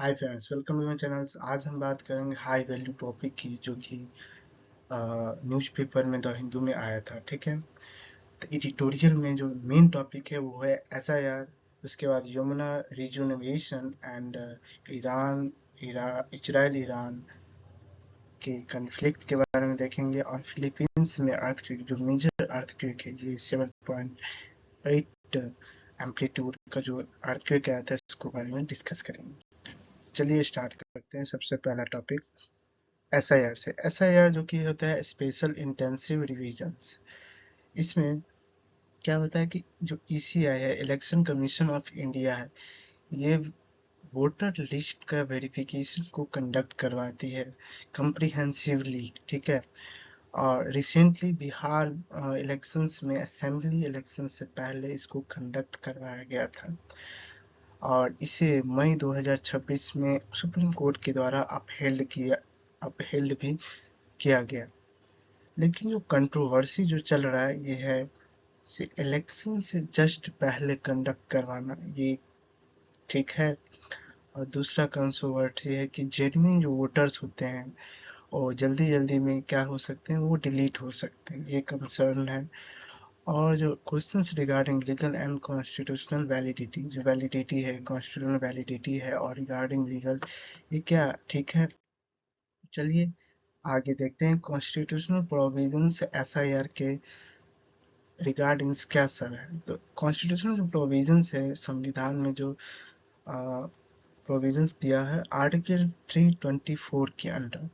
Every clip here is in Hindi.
Hi friends, welcome to my channel. आज हम बात करेंगे हाई वैल्यू टॉपिक की, जो कि न्यूज़पेपर में द हिंदू में आया था। ठीक है, तो एडिटोरियल में जो मेन टॉपिक है वो है एसआईआर। उसके बाद यमुना रिजुनवेशन एंड इजराइल ईरान के कन्फ्लिक्ट के बारे में देखेंगे, और फिलीपींस में अर्थक्वेक, जो मेजर अर्थक्वेक है, ये 7.8 एम्पलीट्यूड का जो अर्थक्वेक आया था, इसके बारे में डिस्कस करेंगे। चलिए स्टार्ट करते हैं। सबसे पहला टॉपिक एसआईआर से। एसआईआर जो कि होता है स्पेशल इंटेंसिव रिविजन्स। इसमें क्या होता है कि जो ईसीआई है, इलेक्शन कमीशन ऑफ इंडिया है, ये वोटर लिस्ट का वेरिफिकेशन को कंडक्ट करवाती है कंप्रिहेंसिवली। ठीक है, और रिसेंटली बिहार इलेक्शंस में, असेंबली इलेक्शन से पहले इसको कंडक्ट करवाया गया था, और इसे मई 2026 में सुप्रीम कोर्ट के द्वारा अपहेल्ड भी किया गया। लेकिन जो कंट्रोवर्सी जो चल रहा है, ये है से इलेक्शन से जस्ट पहले कंडक्ट करवाना, ये ठीक है। और दूसरा कंट्रोवर्सी है कि जेन्युइन जो वोटर्स होते हैं और जल्दी जल्दी में क्या हो सकते हैं, वो डिलीट हो सकते हैं, ये कंसर्न है। और जो questions regarding legal and constitutional validity, जो वैलिडिटी है, कॉन्स्टिट्यूशनल वैलिडिटी है, और रिगार्डिंग लीगल, ये क्या ठीक है। चलिए आगे देखते हैं कॉन्स्टिट्यूशनल प्रोविजंस एसआईआर के रिगार्डिंग्स क्या सब है। तो कॉन्स्टिट्यूशनल जो प्रोविजंस है, संविधान में जो प्रोविजंस दिया है आर्टिकल 324 के अंडर,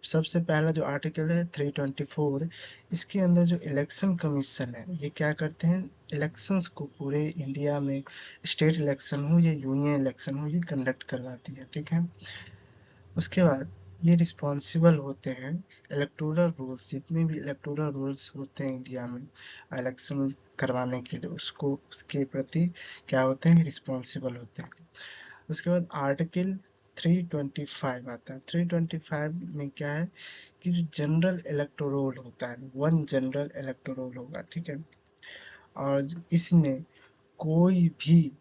सबसे पहला जो आर्टिकल है 324, इसके अंदर जो इलेक्शन कमीशन है, ये क्या करते हैं, इलेक्शंस को पूरे इंडिया में, स्टेट इलेक्शन हो या यूनियन इलेक्शन हो, ये कंडक्ट करवाती है। ठीक है, उसके बाद ये रिस्पॉन्सिबल होते हैं इलेक्टोरल रूल्स, जितने भी इलेक्टोरल रूल्स होते हैं इंडिया में इलेक्शन करवाने के लिए, उसको उसके प्रति क्या होते हैं, रिस्पॉन्सिबल होते हैं। उसके बाद आर्टिकल 325 आता है। 325 में क्या है कि जो जनरल इलेक्टोरल होता है, वन जनरल इलेक्टोरल होगा। ठीक है, और इसमें कोई भी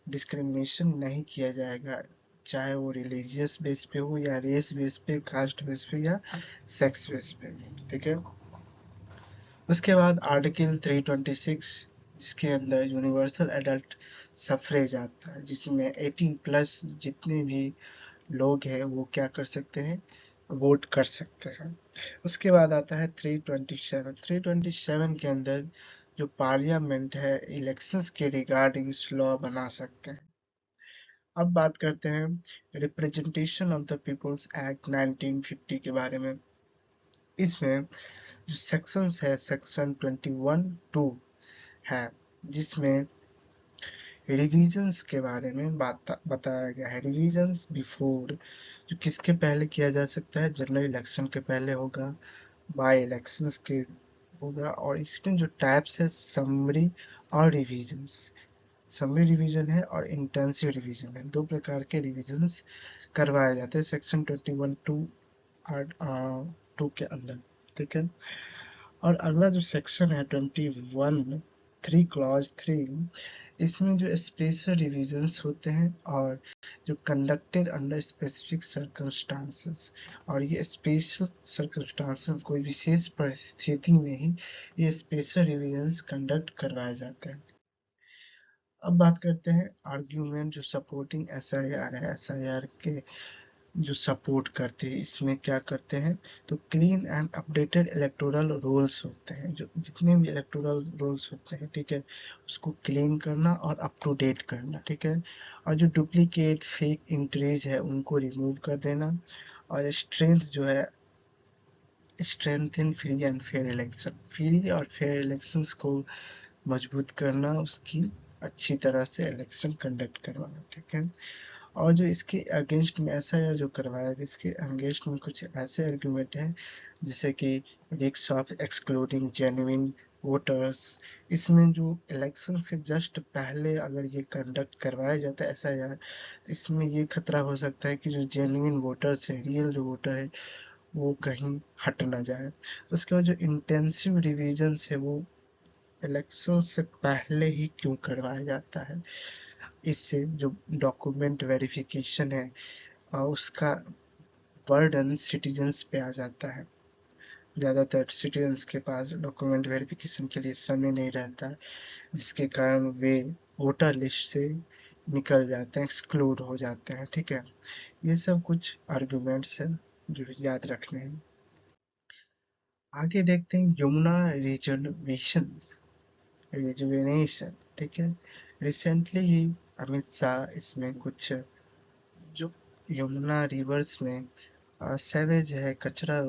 डिस्क्रिमिनेशन नहीं किया जाएगा, चाहे वो रिलीजियस बेस पे हो, या रेस बेस पे, कास्ट बेस पे, या सेक्स बेस पे। ठीक है, उसके बाद आर्टिकल 326, जिसके अंदर यूनिवर्सल एडल्ट सफरेज आता है, जिसमें 18 प्लस जितने भी लोग हैं वो क्या कर सकते हैं, वोट कर सकते हैं। उसके बाद आता है 327। 327 के अंदर जो पार्लियामेंट है, इलेक्शंस के रिगार्डिंग लॉ बना सकते हैं। अब बात करते हैं representation of the people's act 1950 के बारे में। इसमें जो सेक्शंस है, सेक्शन 21(2) है, जिसमें रिविजन्स के बारे में बताया गया है। रिविजन्स बिफोर, जो किसके पहले किया जा सकता है, जनरल इलेक्शन के पहले होगा, बाय इलेक्शंस के होगा। और इसमें जो टाइप्स है, समरी और रिविजन्स, समरी रिवीजन है और इंटेंसिव रिवीजन है, दो प्रकार के रिविजन्स करवाए जाते हैं सेक्शन 21(2) के अंदर। ठीक है, और अगला जो सेक्शन है 21(3) क्लॉज 3, इसमें जो स्पेशल रिविजन्स होते हैं और जो कंडक्टेड अंडर स्पेसिफिक सर्कमस्टांसेस, और ये स्पेशल सर्कमस्टांसेस, कोई विशेष परिस्थिति में ही ये स्पेशल रिविजन्स कंडक्ट करवाए जाते हैं। अब बात करते हैं आर्ग्यूमेंट जो सपोर्टिंग एसआईआर है, एसआईआर के जो सपोर्ट करते हैं, इसमें क्या करते हैं, तो clean and updated electoral rolls होते हैं, जो जितने भी इलेक्टोरल रोल्स होते हैं, ठीक है, उसको क्लीन करना और अप टू डेट करना। ठीक है, और जो डुप्लीकेट फेक एंट्रीज है, उनको रिमूव कर देना, और स्ट्रेंथ जो है, strength in free and fair election, free और फेयर इलेक्शंस को मजबूत करना, उसकी अच्छी तरह से इलेक्शन कंडक्ट करवाना। ठीक है, और जो इसके अगेंस्ट में एसआईआर जो करवाया गया, इसके अगेंस्ट में कुछ ऐसे आर्गुमेंट हैं, जैसे कि risk of excluding genuine voters. इसमें जो इलेक्शन से जस्ट पहले अगर ये कंडक्ट करवाया जाता है एसआईआर, इसमें ये खतरा हो सकता है कि जो जेन्युइन वोटर्स है, रियल जो वोटर है, वो कहीं हट ना जाए। उसके बाद जो इंटेंसिव रिविजन है, वो इलेक्शन से पहले ही क्यों करवाया जाता है, इससे जो डॉक्यूमेंट वेरिफिकेशन है उसका बर्डन सिटीजन्स पे आ जाता है। ज़्यादातर सिटीजन्स के पास डॉक्यूमेंट वेरिफिकेशन के लिए समय नहीं रहता है, जिसके कारण वे वोटर लिस्ट से निकल जाते हैं, एक्सक्लूड हो जाते हैं। ठीक है, ये सब कुछ आर्गुमेंट्स हैं जो याद रखने हैं। आगे देखते हैं यमुना रिजर्वेशन। रिजुवेनेशन, ठीक है। रिसेंटली ही अमित शाह इसमें कुछ जो यमुना रिवर्स में सेवेज है, कचरा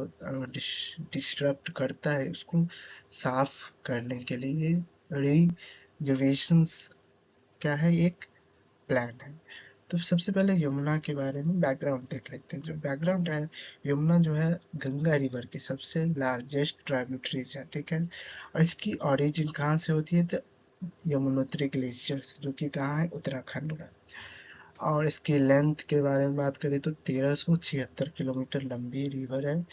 डिस्टर्ब करता है, उसको साफ करने के लिए रिजर्वेशंस क्या है, एक प्लान है। तो सबसे पहले यमुना के बारे में बैकग्राउंड देख लेते हैं। जो बैकग्राउंड है, यमुना जो है गंगा रिवर की सबसे लार्जेस्ट ट्राइब्यूटरीज है, ठीक है। और इसकी ओरिजिन कहाँ से होती है, तो यमुनोत्री ग्लेशियर से, जो कि कहाँ है, उत्तराखंड में। और इसकी लेंथ के बारे में बात करें तो 1376 किलोमीटर लंबी रिवर है।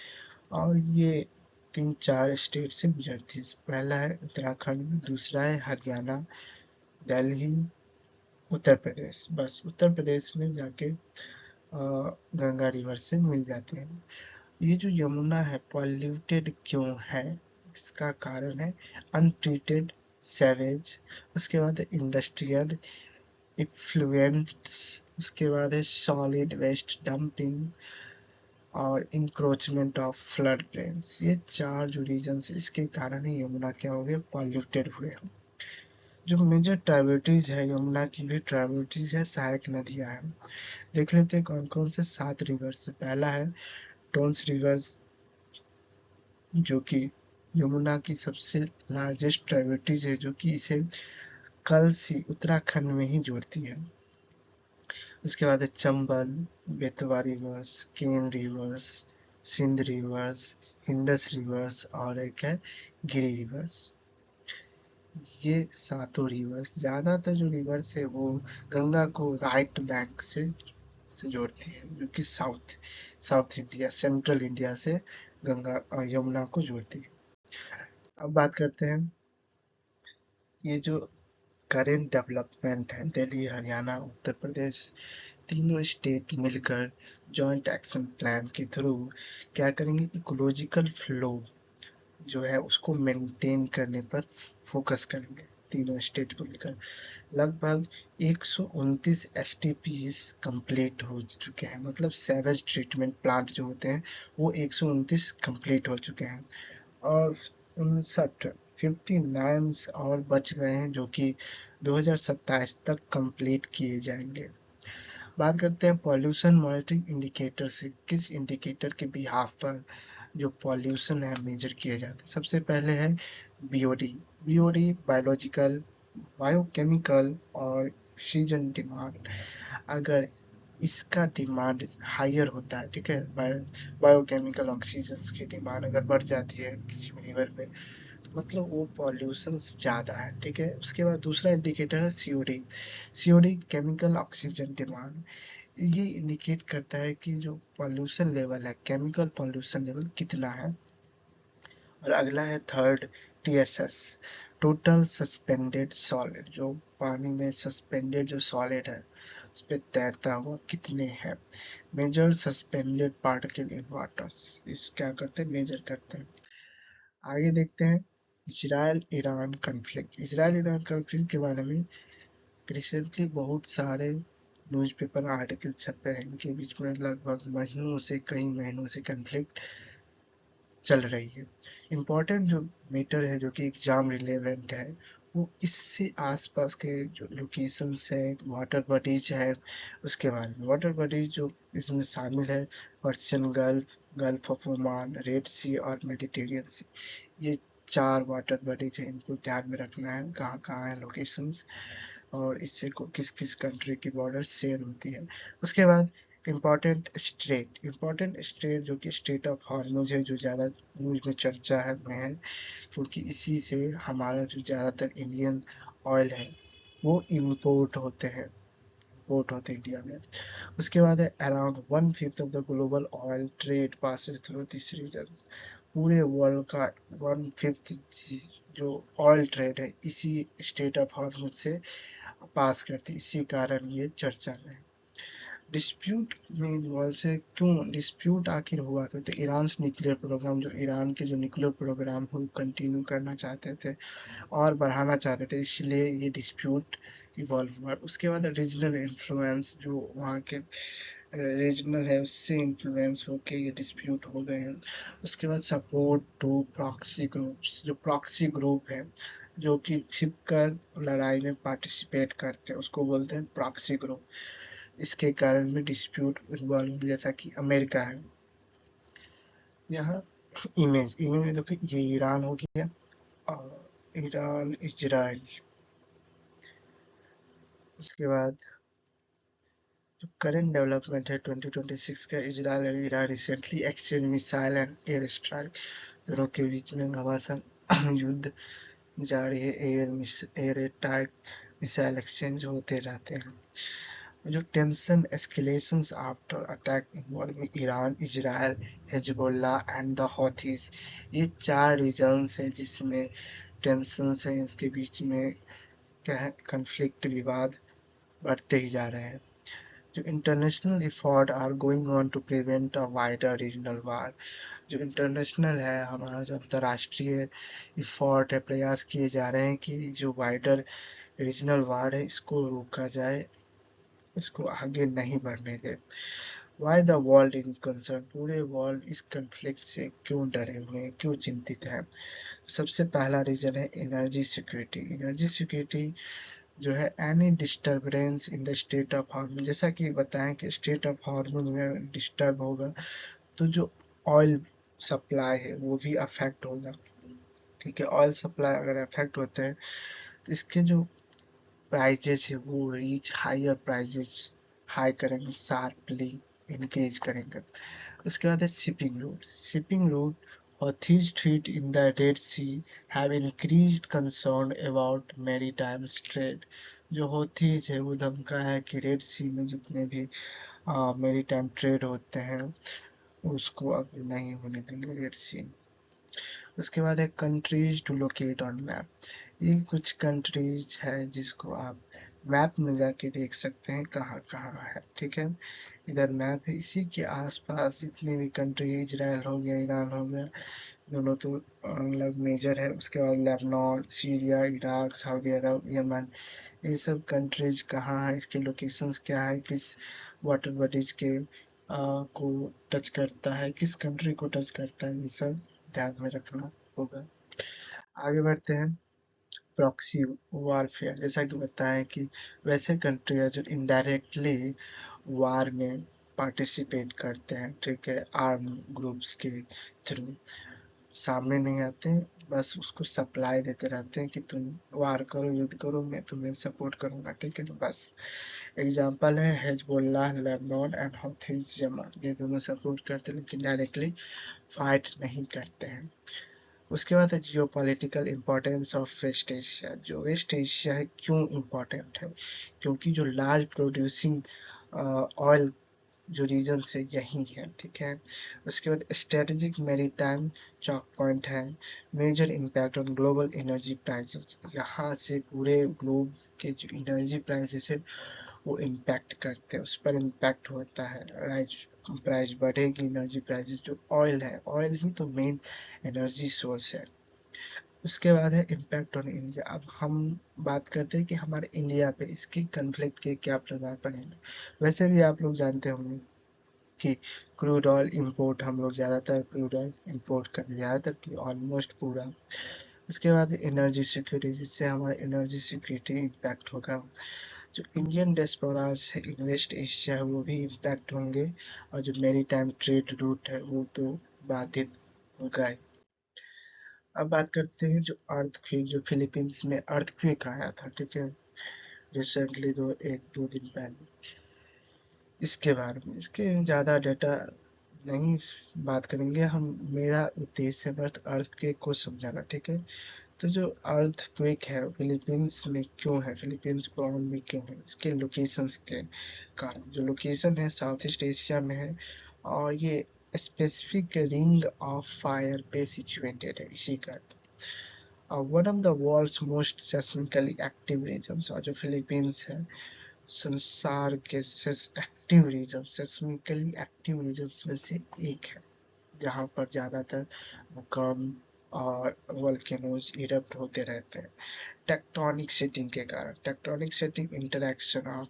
और ये 3-4 स्टेट से गुजरती है। पहला है उत्तराखंड, दूसरा है हरियाणा, दिल्ली, उत्तर प्रदेश। बस उत्तर प्रदेश में जाके गंगा रिवर से मिल जाती है। ये जो यमुना है पॉल्यूटेड क्यों है, इसका कारण है अनट्रीटेड सेवेज, उसके बाद इंडस्ट्रियल इफ्लुएंस, उसके बाद है सॉलिड वेस्ट डंपिंग और इंक्रोचमेंट ऑफ फ्लड प्लेन्स। ये चार जो रीजन्स इसके कारण ही यमुना क्या हो गया, पॉल्यूटेड हुए। जो मेजर ट्राइब्यूटरीज है यमुना की, भी ट्राइब्यूटरीज है, सहायक नदियां हैं। देख लेते हैं कौन कौन से 7 रिवर्स। पहला है टोन्स रिवर्स, जो कि यमुना की सबसे लार्जेस्ट ट्राइब्यूटरीज है, जो कि इसे कलसी उत्तराखंड में ही जोड़ती है। उसके बाद है Chambal, Betwa rivers, Ken rivers, Sindh rivers, Indus rivers और एक है गिरी रिवर्स। ये सातों रिवर्स, ज्यादातर जो रिवर्स है वो गंगा को राइट बैंक से जोड़ती है, जो कि साउथ इंडिया, सेंट्रल इंडिया से गंगा और यमुना को जोड़ती है। अब बात करते हैं ये जो करेंट डेवलपमेंट है, दिल्ली, हरियाणा, उत्तर प्रदेश, तीनों स्टेट मिलकर जॉइंट एक्शन प्लान के थ्रू क्या करेंगे, इकोलॉजिकल फ्लो जो है उसको मेंटेन करने पर फोकस करेंगे। तीनों स्टेट मिलकर लगभग 129 एसटीपीज कंप्लीट हो चुके हैं, मतलब सेवेज ट्रीटमेंट प्लांट जो होते हैं वो 129 कंप्लीट हो चुके हैं। और 59 और बच गए हैं, जो कि 2027 तक कंप्लीट किए जाएंगे। बात करते हैं पॉल्यूशन मॉनिटरिंग इंडिकेटर से, किस इंडिकेटर के बिहाफ पर जो पॉल्यूशन है मेजर किए जाते हैं। सबसे पहले है बीओडी। बीओडी बायोलॉजिकल, बायोकेमिकल और ऑक्सीजन डिमांड। अगर इसका डिमांड हायर होता है, ठीक है, बायोकेमिकल ऑक्सीजन की डिमांड अगर बढ़ जाती है किसी भी रिवर में, मतलब वो पॉल्यूशन ज़्यादा है, ठीक है। उसके बाद दूसरा इंडिकेटर है COD. COD chemical oxygen demand. ये इंडिकेट करता है कि जो पॉल्यूशन लेवल है, केमिकल पॉल्यूशन लेवल कितना है। और अगला है third TSS, total suspended solid, जो पानी में सस्पेंडेड जो सॉलिड है उस पर तैरता हुआ कितने हैं। Major suspended particle in waters, इस क्या करते हैं, मेजर करते हैं। आगे देखते हैं Israel Iran conflict. Israel Iran conflict के बारे में रिसेंटली बहुत सारे न्यूज़पेपर आर्टिकल छपे हैं। इनके बीच में लगभग महीनों से, कई महीनों से कन्फ्लिक्ट चल रही है। इम्पोर्टेंट जो मैटर है, जो कि एग्जाम रिलेवेंट है, वो इससे आसपास के जो लोकेशंस है, वाटर बॉडीज है, उसके बारे में। वाटर बॉडीज जो इसमें शामिल है, Persian Gulf, Gulf of Oman, Red Sea और मेडिटेरियन सी। ये 4 वाटर बॉडीज है, इनको ध्यान में रखना है, कहाँ कहाँ है लोकेशंस, और इससे किस किस कंट्री की बॉर्डर शेयर होती है। उसके बाद इम्पोर्टेंट स्टेट जो कि स्टेट ऑफ हॉर्मुज है, जो ज़्यादा न्यूज में चर्चा है में है, क्योंकि इसी से हमारा जो ज़्यादातर इंडियन ऑयल है वो इम्पोर्ट होते हैं इंडिया में। उसके बाद है around 1/5 of the global oil trade passes through this region. पूरे वर्ल्ड का 1/5 जो ऑयल ट्रेड है इसी स्टेट ऑफ हॉर्मुज से पास करती, इसी कारण ये चर्चा में है। डिस्प्यूट में इन्वॉल्व से क्यों डिस्प्यूट आखिर हुआ, करते ईरान से न्यूक्लियर प्रोग्राम, जो ईरान के जो न्यूक्लियर प्रोग्राम है कंटिन्यू करना चाहते थे और बढ़ाना चाहते थे, इसलिए ये डिस्प्यूट इवॉल्व हुआ। उसके बाद रीजनल इन्फ्लुएंस, जो वहाँ के रीजनल है उससे इन्फ्लुएंस होके ये डिस्प्यूट हो गए हैं। उसके बाद सपोर्ट टू प्रॉक्सी ग्रुप्स, जो प्रॉक्सी ग्रुप है जो कि छिप कर लड़ाई में पार्टिसिपेट करते हैं, उसको बोलते हैं प्रॉक्सी ग्रुप। इसके कारण भी डिस्प्यूट इन्वॉल्व, जैसा कि अमेरिका है। यहाँ इमेज इमेज में देखो, ये ईरान हो गया और ईरान इजराइल। उसके बाद जो करंट डेवलपमेंट है 2026 का, इजराइल और Iran recently exchange missile and air strike, दोनों के बीच में घमासान युद्ध जारी है। एयर अटैक, मिसाइल एक्सचेंज होते रहते हैं। जो tension escalations after attack involving Iran, Israel, Hezbollah and the Houthis, ये 4 रीजन्स हैं जिसमें टेंशन है, इसके बीच में क्या है, कन्फ्लिक्ट, विवाद बढ़ते ही जा रहे हैं। जो international effort are going on to prevent a wider regional war, जो इंटरनेशनल है हमारा, जो अंतर्राष्ट्रीय एफर्ट है, प्रयास किए जा रहे हैं कि जो वाइडर रीजनल वार है इसको रोका जाए, इसको आगे नहीं बढ़ने दे। Why the world is concern, पूरे वर्ल्ड इस कन्फ्लिक्ट से क्यों डरे हुए हैं, क्यों चिंतित है। सबसे पहला रीजन है एनर्जी सिक्योरिटी। एनर्जी सिक्योरिटी जो है any disturbance in the state of hormone, जैसा कि बताएं कि स्टेट ऑफ हार्मोन में डिस्टर्ब होगा तो जो ऑयल सप्लाई है वो भी अफेक्ट होगा। ठीक है, ऑयल सप्लाई अगर अफेक्ट होते हैं तो इसके जो प्राइजेस है वो रीच हायर प्राइजेस, हाई करेंगे, शार्पली इंक्रीज करेंगे। उसके बाद है shipping root. Shipping root Houthis threat in the Red Sea have increased concern about maritime trade। जो हौथीज है वो धमका है कि रेड सी में जितने भी मेरीटाइम ट्रेड होते हैं उसको अब नहीं होने देंगे रेड सी। उसके बाद है countries to locate on map. ये कुछ कंट्रीज है जिसको आप मैप में जाके देख सकते हैं कहाँ कहाँ है। ठीक है, इधर मैप है, इसी के आसपास जितनी भी कंट्री है, इजराइल हो गया, ईरान हो गया, दोनों तो मतलब मेजर है। उसके बाद लेबनान, सीरिया, इराक, सऊदी अरब, यमन, ये सब कंट्रीज कहाँ है, इसके लोकेशंस क्या है, किस वाटर बॉडीज के को टच करता है, किस कंट्री को टच करता है, ये सब ध्यान में रखना होगा। आगे बढ़ते हैं। प्रॉक्सी वारफेयर, जैसा कि बताएं कि वैसे कंट्री है जो इनडायरेक्टली वार में पार्टिसिपेट करते हैं, ठीक है, आर्म ग्रुप्स के थ्रू, सामने नहीं आते हैं, बस उसको सप्लाई देते रहते हैं कि तुम वार करो, युद्ध करो, मैं तुम्हें सपोर्ट करूंगा। ठीक है, तो बस एग्जांपल है हिजबुल्लाह लेबनान एंड हौथीज यमन, ये दोनों सपोर्ट करते हैं लेकिन डायरेक्टली फाइट नहीं करते हैं। उसके बाद है geopolitical importance of west Asia. जो वेस्ट एशिया है क्यों इम्पोर्टेंट है, क्योंकि जो लार्ज प्रोड्यूसिंग ऑयल जो रीजन से यही है। ठीक है, उसके बाद स्ट्रेटेजिक मैरीटाइम चौक पॉइंट है, major impact on global energy prices, यहाँ से पूरे ग्लोब के जो एनर्जी प्राइसेस है वो इम्पैक्ट करते हैं, उस पर इम्पैक्ट होता है, राइज प्राइस बढ़ेगी, एनर्जी प्राइसेस, जो ऑयल है, ऑयल ही तो मेन एनर्जी सोर्स है। उसके बाद है इम्पैक्ट ऑन इंडिया। अब हम बात करते हैं कि हमारे इंडिया पे इसके कन्फ्लिक्ट के क्या प्रभाव पड़ेंगे। वैसे भी आप लोग जानते होंगे कि क्रूड ऑयल इंपोर्ट, हम लोग ज़्यादातर क्रूड ऑयल इंपोर्ट कर, ज़्यादातर की ऑलमोस्ट पूरा। उसके बाद एनर्जी सिक्योरिटी, जिससे हमारा एनर्जी सिक्योरिटी इम्पैक्ट होगा। जो इंडियन डियास्पोरास है इन वेस्ट एशिया है वो भी इम्पैक्ट होंगे, और जो मेरी टाइम ट्रेड रूट है वो तो बाधित होगा। अब बात करते हैं जो अर्थक्वेक, जो फिलीपींस में अर्थक्वेक आया था, ठीक है, रिसेंटली, एक दो दिन पहले, इसके बारे में, इसके ज़्यादा डेटा नहीं बात करेंगे हम, मेरा उद्देश्य है बस अर्थक्वेक को समझाना। ठीक है, तो जो अर्थक्वेक है फिलीपींस में क्यों है, फिलीपींस प्रॉब्लम में क्यों है, इसके लोकेशंस के कारण। जो लोकेशन है साउथ ईस्ट एशिया में है और ये स्पेसिफिक रिंग ऑफ फायर पे सिचुएटेड है, इसी का। One of the world's most seismically active regions, और जो फिलीपींस है संसार के active region, seismically active regions में से एक है, जहाँ पर ज्यादातर भूकंप और वोल्केनोज इरप्ट होते रहते हैं टेक्टोनिक सेटिंग के कारण। टेक्टोनिक सेटिंग इंटरेक्शन ऑफ,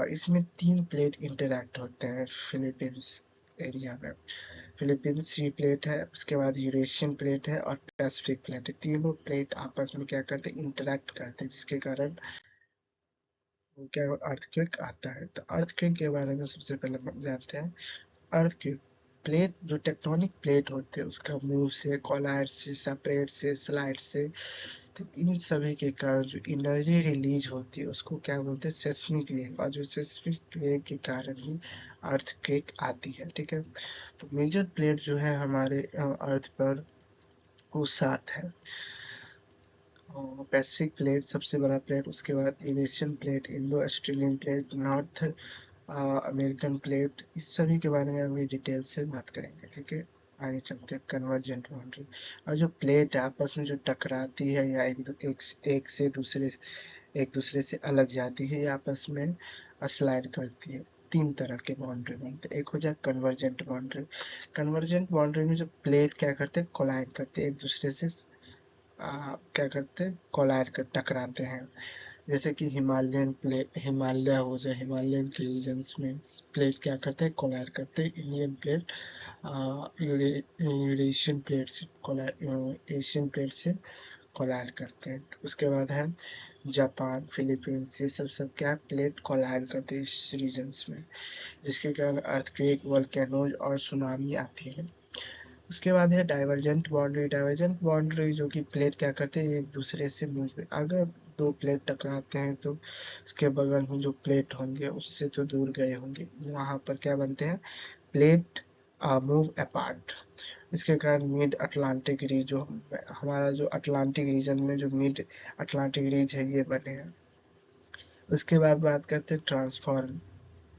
इसमें तीन प्लेट इंटरेक्ट होते हैं फिलीपींस एरिया में। फिलीपींस सी प्लेट है, उसके बाद यूरेशियन प्लेट है और पैसिफिक प्लेट है। तीनों प्लेट आपस में क्या करते हैं, इंटरेक्ट करते हैं, जिसके कारण क्या अर्थक्वेक आता है। तो अर्थक्वेक के बारे में सबसे पहले हम जानते हैं। अर्थक्वेक प्लेट, जो टेक्टोनिक प्लेट होते हैं उसका मूव से, कोलाइड से, सेपरेट से, स्लाइड से, तो इन सभी के कारण जो एनर्जी रिलीज होती है उसको क्या बोलते हैं, सेस्मिक वेव, और जो सेस्मिक वेव के कारण ही अर्थक्वेक आती है। ठीक है, तो मेजर प्लेट जो है हमारे अर्थ पर वो सात है। पैसिफिक प्लेट सबसे बड़ा प्लेट, उसके बाद Eurasian plate, Indo Australian plate, north American plate, इस सभी के बारे में अभी डिटेल से बात करेंगे। ठीक है, आगे चलते हैं कन्वर्जेंट बाउंड्री। और जो प्लेट आपस में जो टकराती है या एक दूसरे से अलग जाती है या आपस में स्लाइड करती है, तीन तरह के बाउंड्री बनते हैं। एक हो जाए कन्वर्जेंट बाउंड्री। कन्वर्जेंट बाउंड्री में जो प्लेट क्या करते हैं, कोलाइड करते हैं एक दूसरे से, क्या करते हैं, कोलाइड कर टकराते हैं। जैसे कि हिमालयन प्लेट, हिमालय हो जाए, हिमालयन के रीजन्स में प्लेट क्या करते हैं, कोलाइड करते हैं। इंडियन प्लेट यूरेशियन प्लेट से कोलाइड, एशियन प्लेट से कोलाइड करते हैं। उसके बाद है जापान, फिलीपींस, ये सब क्या प्लेट कोलाइड करते हैं इस रीजन्स में, जिसके कारण अर्थक्वेक, वोल्केनोज और सुनामी आती है। उसके बाद है डाइवर्जेंट बाउंड्री। डाइवर्जेंट बाउंड्री जो कि प्लेट क्या करते हैं, एक दूसरे से मूव, अगर दो प्लेट टकराते हैं तो उसके बगल में जो प्लेट होंगे उससे तो दूर गए होंगे, वहां पर क्या बनते हैं, प्लेट मूव अपार्ट। इसके कारण मिड अटलांटिक रीज, जो हमारा जो अटलांटिक रीजन में जो मिड अटलांटिक रीज है ये बने हैं। उसके बाद बात करते हैं ट्रांसफॉर्म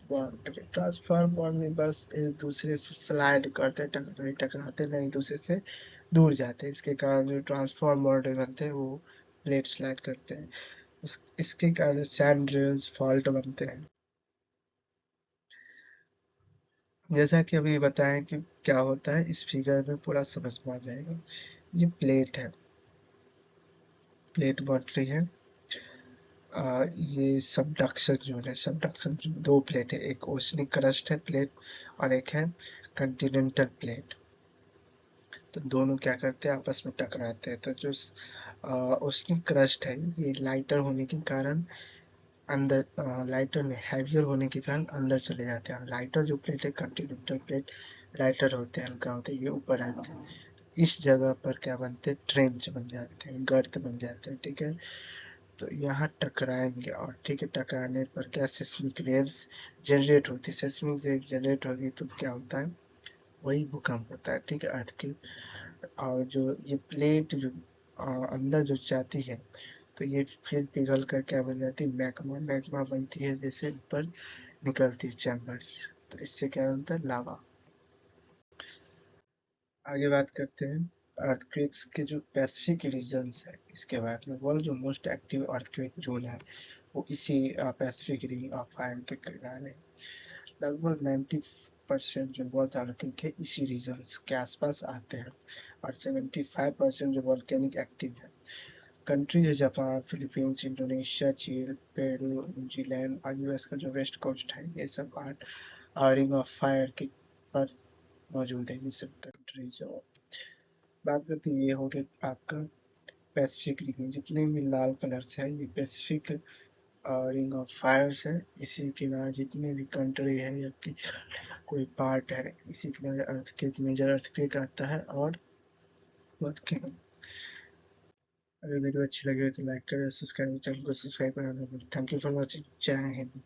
बाउंड्री। ट्रांसफॉर्म बाउंड्री बस एक दूसरे से स्लाइड करते, नहीं टकराते, नहीं एक दूसरे से दूर जाते हैं। इसके कारण जो ट्रांसफॉर्म बाउंड्री बनते हैं वो प्लेट स्लाइड करते हैं। इसके कारण सैंड ड्यून्स फॉल्ट बनते हैं। जैसा कि अभी बताएं कि क्या होता है, इस फिगर में पूरा समझ में आ जाएगा। ये प्लेट है, प्लेट बाउंड्री है। ये सबडक्शन जोन है। सबडक्शन जोन दो प्लेट है, एक ओशनिक क्रस्ट है प्लेट और एक है कंटिनेंटल प्लेट। तो दोनों क्या करते हैं, आपस में टकराते हैं। तो जो ओशनिक क्रस्ट है ये लाइटर होने के कारण अंदर, लाइटर में हैवियर होने के कारण अंदर चले जाते हैं। लाइटर जो प्लेट है, कंटिनेंटल प्लेट, लाइटर होते हैं, हल्का होते हैं, ये ऊपर आते हैं। इस जगह पर क्या बनते हैं, ट्रेंच बन जाते हैं, गर्त बन जाते हैं। ठीक है, तो यहाँ टकराएंगे और ठीक है, टकराने पर क्या सिस्मिक वेव्स जनरेट होती है। सिस्मिक वेव जनरेट होगी तो क्या होता है, वही भूकंप होता है। ठीक है, अर्थ की। और जो ये प्लेट जो अंदर जो जाती है तो ये फिर पिघल कर क्या बन जाती है, मैग्मा। मैग्मा बनती है, जैसे ऊपर निकलती है चैम्बर्स, तो इससे क्या बनता है, लावा। आगे बात करते हैं अर्थक्वेक्स के जो पैसिफिक रीजन्स है इसके बारे में। वर्ल्ड जो मोस्ट एक्टिव अर्थक्वेक जोन है वो इसी पैसिफिक रिंग ऑफ फायर के किनारे, लगभग 90% जो वर्ल्ड अर्थक्वेक है इसी रीजन्स के आसपास आते हैं, और 75% जो वॉल्केनिक एक्टिव है। कंट्री है जापान, फिलीपींस, इंडोनेशिया, चीन, पेरू, न्यूजीलैंड और यूएस का जो वेस्ट कोस्ट है, ये सब रिंग ऑफ फायर के पर मौजूद है। ये सब कंट्रीज, और बात करते हैं, ये हो गया आपका पैसिफिक रिंग। जितने भी लाल कलर से है ये पैसिफिक रिंग ऑफ फायर्स है। इसी किनारे जितने भी कंट्री है या कोई पार्ट है, इसी किनारे अर्थक्वेक, मेजर अर्थक्वेक आता है। और वोल्केनो। अगर वीडियो अच्छी लगे तो लाइक करें, सब्सक्राइब, चैनल को सब्सक्राइब करना। Thank you for watching. जय हिंद।